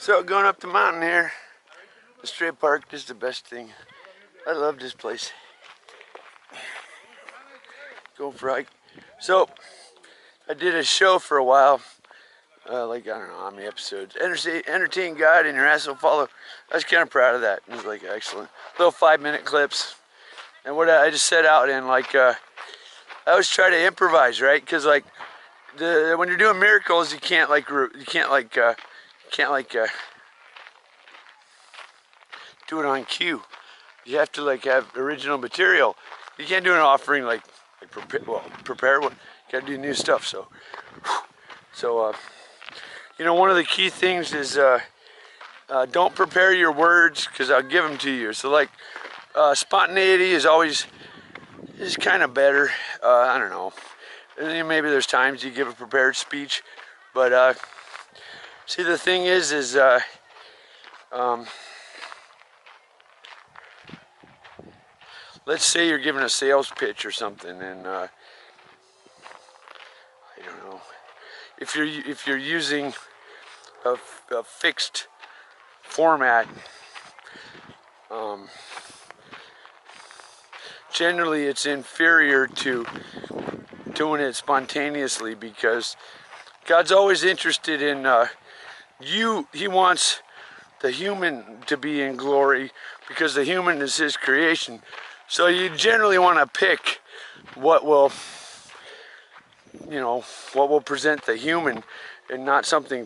So going up the mountain here, the straight park is the best thing. I love this place. Going for a hike. So I did a show for a while, like I don't know how many episodes. Entertain God and your ass will follow. I was kind of proud of that. It was like excellent. Little 5-minute clips. And what I just set out in, like I always try to improvise, right? Because like when you're doing miracles, you can't do it on cue. You have to like have original material. You can't do an offering like prepare one. You gotta do new stuff. So you know, one of the key things is don't prepare your words because I'll give them to you. So like spontaneity is kind of better. I don't know. And then maybe there's times you give a prepared speech, but see the thing is let's say you're giving a sales pitch or something, and I don't know, if you're using a fixed format, generally it's inferior to doing it spontaneously, because God's always interested in you. He wants the human to be in glory because the human is his creation. So you generally want to pick what will, what will present the human and not something.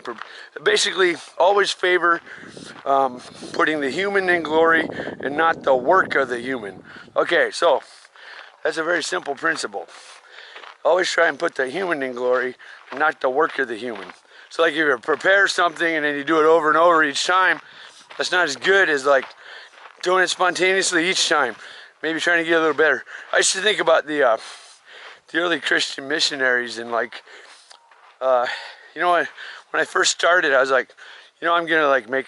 Basically, always favor putting the human in glory and not the work of the human. Okay, so that's a very simple principle. Always try and put the human in glory and not the work of the human. So like if you prepare something and then you do it over and over each time, that's not as good as like doing it spontaneously each time. Maybe trying to get a little better. I used to think about the early Christian missionaries, and like, when I first started, I was like, I'm gonna like make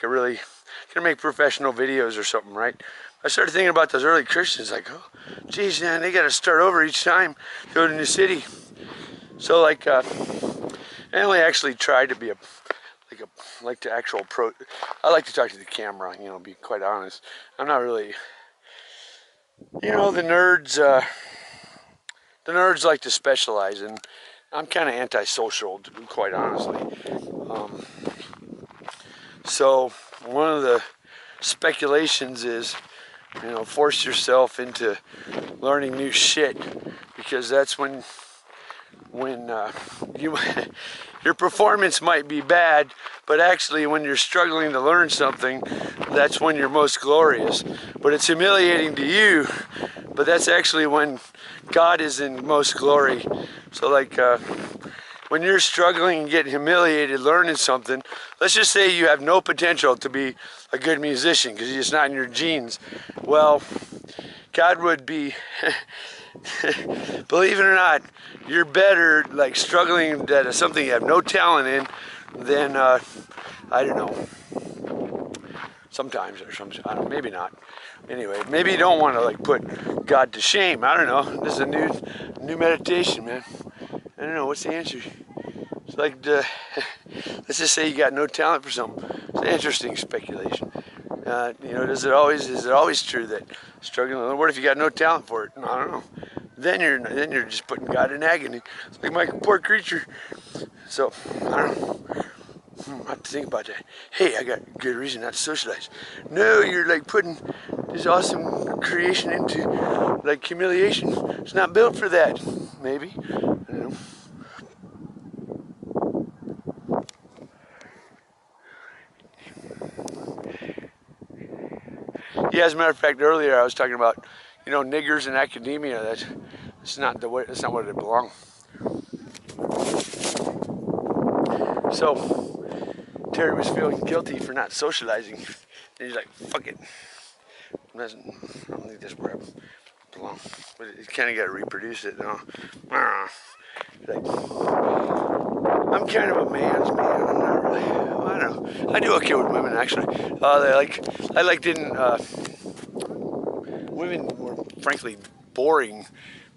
professional videos or something, right? I started thinking about those early Christians, like, oh, geez, man, they got to start over each time, go to a new city. So like, I only actually tried to be I like to talk to the camera, be quite honest. I'm not really. The nerds like to specialize, and I'm kind of antisocial, quite honestly. So one of the speculations is, force yourself into learning new shit, because that's when your performance might be bad, but actually when you're struggling to learn something, that's when you're most glorious. But it's humiliating to you, but that's actually when God is in most glory. So like when you're struggling and getting humiliated learning something, let's just say you have no potential to be a good musician because it's not in your genes. Well, God would be, believe it or not, you're better like struggling at something you have no talent in than, I don't know, sometimes, or sometimes, I don't know, maybe not. Anyway, maybe you don't want to like put God to shame. I don't know. This is a new meditation, man. I don't know, what's the answer? It's like, let's just say you got no talent for something. It's an interesting speculation. Is it always true that struggling? What if you got no talent for it? I don't know. Then you're just putting God in agony. It's like my poor creature. So I don't know. I have to think about that. Hey, I got good reason not to socialize. No, you're like putting this awesome creation into like humiliation. It's not built for that. Maybe. I don't know. Yeah, as a matter of fact, earlier I was talking about, niggers in academia. That's not the way. That's not where they belong. So Terry was feeling guilty for not socializing, and he's like, "Fuck it. I don't think that's where I belong." But you kind of got to reproduce it, Like, I'm kind of a man's man. I'm not really. Well, I don't know. I do okay with women, actually. Women were frankly boring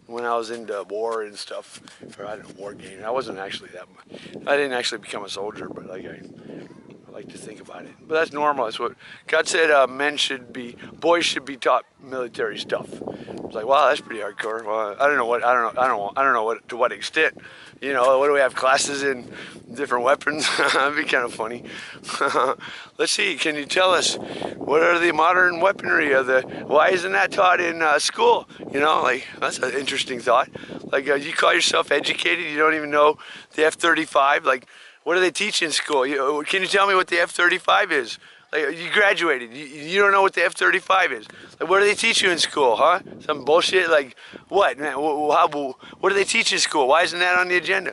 when I was into war and stuff, or I don't know, war game. I wasn't actually that much. I didn't actually become a soldier, but like I like to think about it. But that's normal. That's what God said. Boys should be taught military stuff. It's like, wow, that's pretty hardcore. Well, I don't know what to what extent. You know, what do we have, classes in different weapons? That'd be kind of funny. Let's see. Can you tell us what are the modern weaponry of the? Why isn't that taught in school? You know, like that's an interesting thought. Like you call yourself educated, you don't even know the F-35. Like, what do they teach in school? Can you tell me what the F-35 is? Like, you graduated, you don't know what the F-35 is. Like, what do they teach you in school, huh? Some bullshit, like, what, man? What do they teach in school? Why isn't that on the agenda?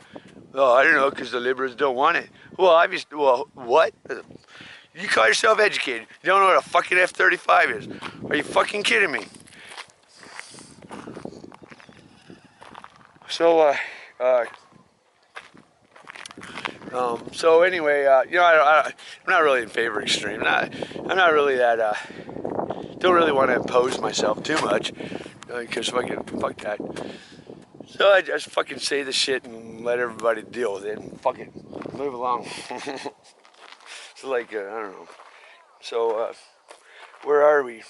Oh, I don't know, because the liberals don't want it. Well, obviously, well, what? You call yourself educated, you don't know what a fucking F-35 is. Are you fucking kidding me? So anyway, you know, I'm not really in favor of extreme. I'm not really that. Don't really want to impose myself too much, because fuck that. So I just fucking say the shit and let everybody deal with it, and fuck it, move along. So like, I don't know. So where are we?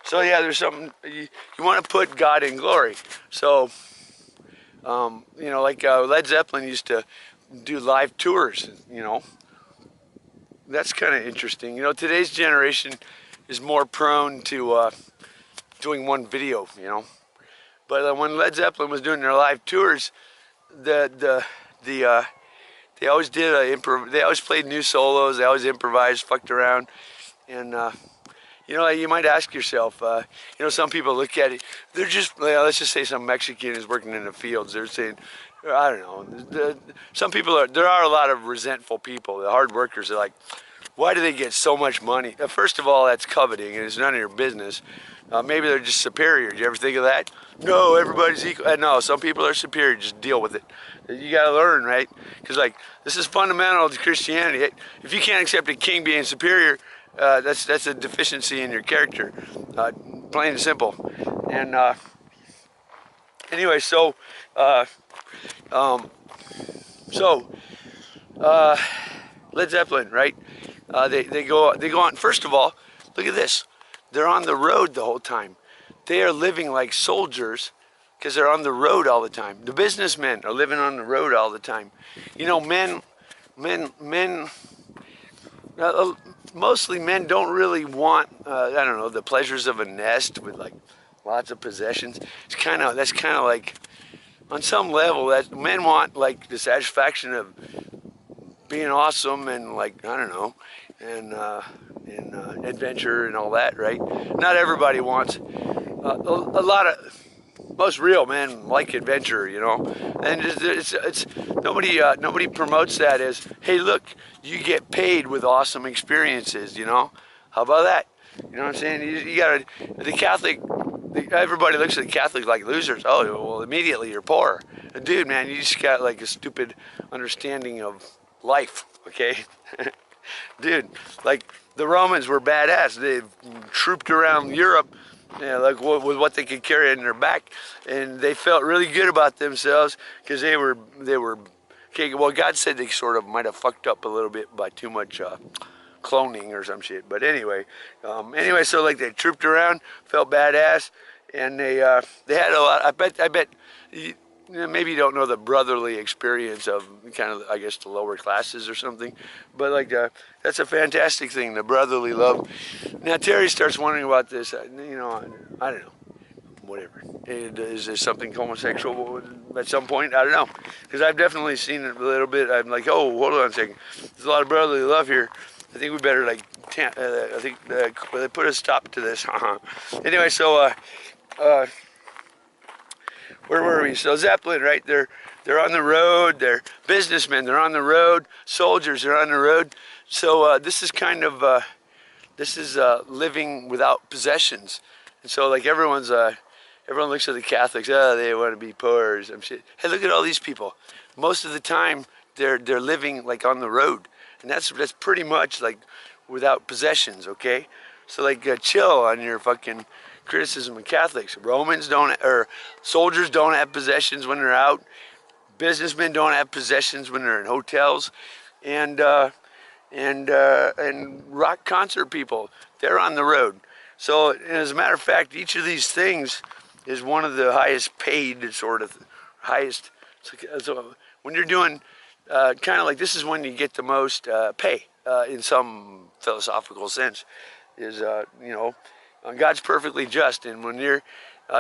So yeah, there's something you want to put God in glory. So you know, like Led Zeppelin used to do live tours, you know. That's kind of interesting. You know, today's generation is more prone to doing one video, you know. But when Led Zeppelin was doing their live tours, they always did they always played new solos, they always improvised, fucked around, and you know, you might ask yourself, you know, some people look at it, they're just, let's just say some Mexican is working in the fields, they're saying, I don't know, there are a lot of resentful people, the hard workers are like, why do they get so much money? First of all, that's coveting, and it's none of your business. Maybe they're just superior. Do you ever think of that? No, everybody's equal. No, some people are superior. Just deal with it. You got to learn, right? Because, like, this is fundamental to Christianity. If you can't accept a king being superior, that's a deficiency in your character, plain and simple. And anyway, so Led Zeppelin, right? They go on. First of all, look at this. They're on the road the whole time. They are living like soldiers because they're on the road all the time. The businessmen are living on the road all the time. You know, mostly men don't really want, I don't know, the pleasures of a nest with like lots of possessions. That's kind of like, on some level, that men want like the satisfaction of being awesome and like, I don't know, and adventure and all that, right? Not everybody wants most real men like adventure, you know, and it's nobody promotes that as, hey, look, you get paid with awesome experiences, you know. How about that? You know what I'm saying? You gotta, everybody looks at the Catholics like losers. Oh, well, immediately you're poor. Dude, man, you just got like a stupid understanding of life, okay? Dude, like the Romans were badass. They trooped around Europe, you know, like with what they could carry in their back, and they felt really good about themselves because they were okay. Well, God said they sort of might have fucked up a little bit by too much cloning or some shit. But anyway, so like they trooped around, felt badass, and they had a lot. I bet. Maybe you don't know the brotherly experience of kind of, I guess, the lower classes or something, but like that's a fantastic thing, the brotherly love. Now Terry starts wondering about this. You know, I don't know, whatever. Is there something homosexual at some point? I don't know, because I've definitely seen it a little bit. I'm like, oh, hold on a second. There's a lot of brotherly love here. I think we better like, I think they put a stop to this. Anyway, so. Where were we? So Zeppelin, right? They're on the road. They're businessmen. They're on the road. Soldiers are on the road. So this is kind of living without possessions. And so like everyone looks at the Catholics. Oh, they want to be poor or some shit. Hey, look at all these people. Most of the time they're living like on the road, and that's pretty much like without possessions. Okay, so like chill on your fucking criticism of Catholics. Soldiers don't have possessions when they're out. Businessmen don't have possessions when they're in hotels. And and rock concert people. They're on the road. So as a matter of fact, each of these things is one of the highest paid sort of highest. So when you're doing kind of like this is when you get the most pay in some philosophical sense. Is you know, God's perfectly just, and when you're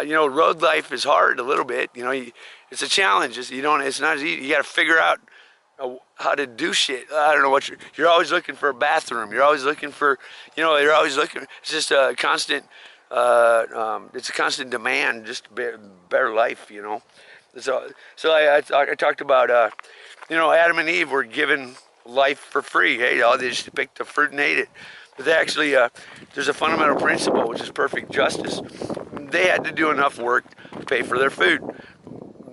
you know, road life is hard a little bit. You know, it's a challenge. It's not as easy. You got to figure out how to do shit. I don't know what you're always looking for a bathroom. You're always looking for, you know, you're always looking. It's just a constant. It's a constant demand, just to better life. You know, so I talked about you know, Adam and Eve were given life for free. Hey, they just picked the fruit and ate it. But they actually, there's a fundamental principle, which is perfect justice. They had to do enough work to pay for their food.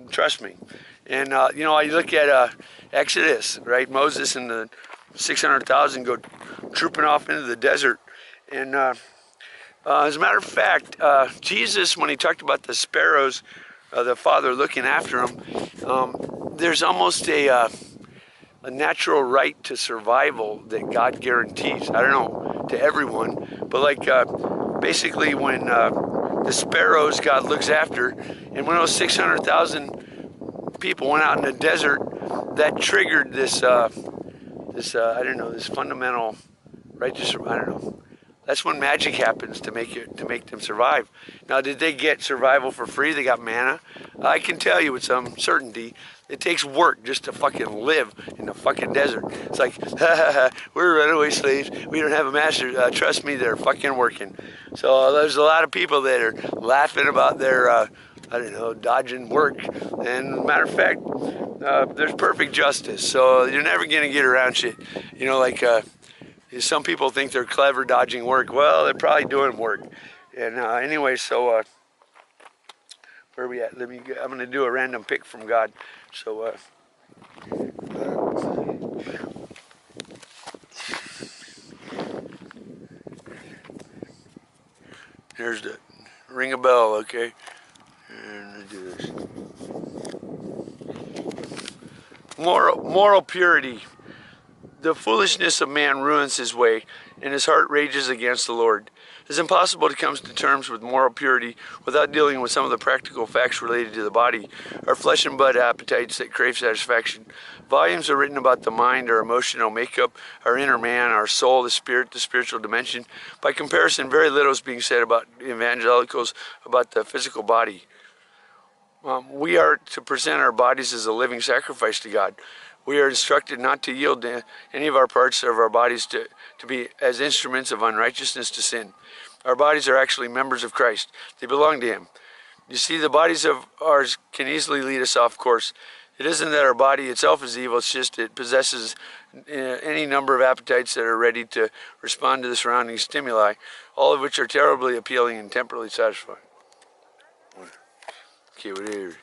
Trust me. And, you know, I look at Exodus, right? Moses and the 600,000 go trooping off into the desert. And as a matter of fact, Jesus, when he talked about the sparrows, the Father looking after them, there's almost a natural right to survival that God guarantees. I don't know to everyone, but like basically when the sparrows God looks after, and when those 600,000 people went out in the desert, that triggered this I don't know, this fundamental right to survive. I don't know. That's when magic happens to make them survive. Now, did they get survival for free? They got manna. I can tell you with some certainty, it takes work just to fucking live in the fucking desert. It's like, we're runaway slaves. We don't have a master. Trust me, they're fucking working. So there's a lot of people that are laughing about their, I don't know, dodging work. And matter of fact, there's perfect justice. So you're never gonna get around shit. You know, like. Some people think they're clever dodging work. Well, they're probably doing work. And anyway, so where are we at? I'm going to do a random pick from God. So here's the ring a bell, okay? And I do this. Moral purity. The foolishness of man ruins his way, and his heart rages against the Lord. It is impossible to come to terms with moral purity without dealing with some of the practical facts related to the body, our flesh and blood appetites that crave satisfaction. Volumes are written about the mind, our emotional makeup, our inner man, our soul, the spirit, the spiritual dimension. By comparison, very little is being said about evangelicals, about the physical body. We are to present our bodies as a living sacrifice to God. We are instructed not to yield to any of our parts of our bodies to be as instruments of unrighteousness to sin. Our bodies are actually members of Christ. They belong to Him. You see, the bodies of ours can easily lead us off course. It isn't that our body itself is evil, it's just it possesses any number of appetites that are ready to respond to the surrounding stimuli, all of which are terribly appealing and temporarily satisfying. Okay, whatever.